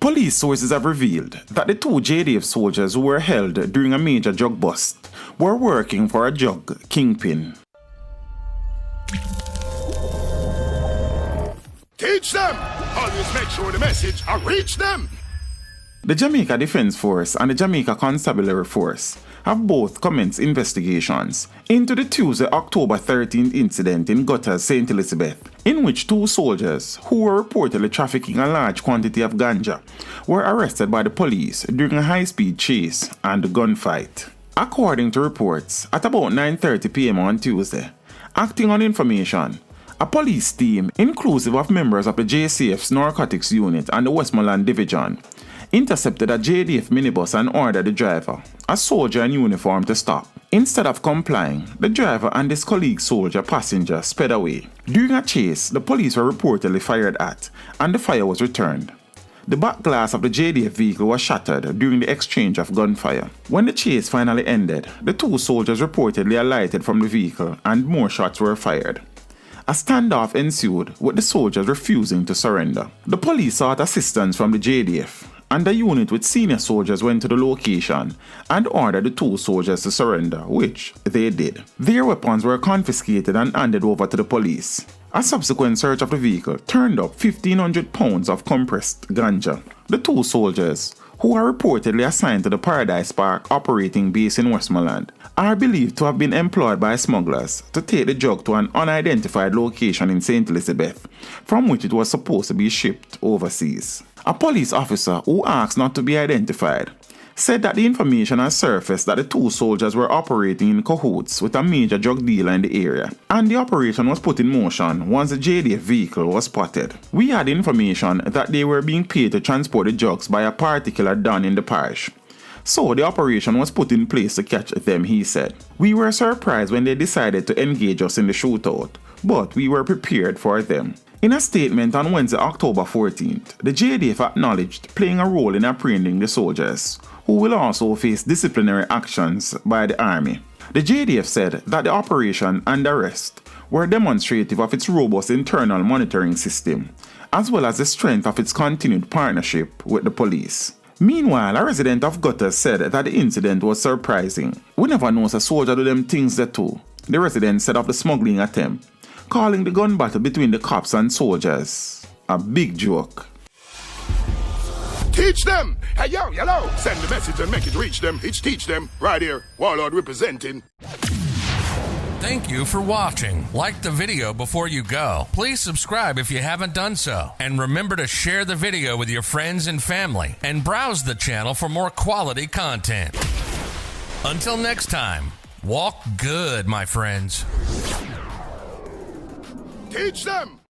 Police sources have revealed that the two JDF soldiers who were held during a major drug bust were working for a drug kingpin. Teach them! Always make sure the message will reach them! The Jamaica Defence Force and the Jamaica Constabulary Force have both commenced investigations into the Tuesday, October 13th incident in Gutters, St. Elizabeth, in which two soldiers who were reportedly trafficking a large quantity of ganja were arrested by the police during a high-speed chase and gunfight. According to reports, at about 9:30 p.m. on Tuesday, acting on information, a police team, inclusive of members of the JCF's Narcotics Unit and the Westmoreland Division, intercepted a JDF minibus and ordered the driver, a soldier in uniform, to stop. Instead of complying, the driver and his colleague soldier passenger sped away. During a chase, the police were reportedly fired at, and the fire was returned. The back glass of the JDF vehicle was shattered during the exchange of gunfire. When the chase finally ended, the two soldiers reportedly alighted from the vehicle and more shots were fired. A standoff ensued, with the soldiers refusing to surrender. The police sought assistance from the JDF, and a unit with senior soldiers went to the location and ordered the two soldiers to surrender, which they did. Their weapons were confiscated and handed over to the police. A subsequent search of the vehicle turned up 1,500 pounds of compressed ganja. The two soldiers, who are reportedly assigned to the Paradise Park operating base in Westmoreland, are believed to have been employed by smugglers to take the drug to an unidentified location in St. Elizabeth, from which it was supposed to be shipped overseas. A police officer who asked not to be identified said that the information has surfaced that the two soldiers were operating in cahoots with a major drug dealer in the area, and the operation was put in motion once the JDF vehicle was spotted. We had information that they were being paid to transport the drugs by a particular don in the parish, so the operation was put in place to catch them, he said. We were surprised when they decided to engage us in the shootout, but we were prepared for them. In a statement on Wednesday, October 14th, the JDF acknowledged playing a role in apprehending the soldiers, who will also face disciplinary actions by the army. The JDF said that the operation and arrest were demonstrative of its robust internal monitoring system, as well as the strength of its continued partnership with the police. Meanwhile, a resident of Gutters said that the incident was surprising. "We never know a soldier do them things they do," the resident said of the smuggling attempt, calling the gun battle between the cops and soldiers a big joke. Teach them! Hey, yo, hello! Send the message and make it reach them. It's teach them. Right here, Warlord representing. Thank you for watching. Like the video before you go. Please subscribe if you haven't done so. And remember to share the video with your friends and family. And browse the channel for more quality content. Until next time, walk good, my friends. Teach them!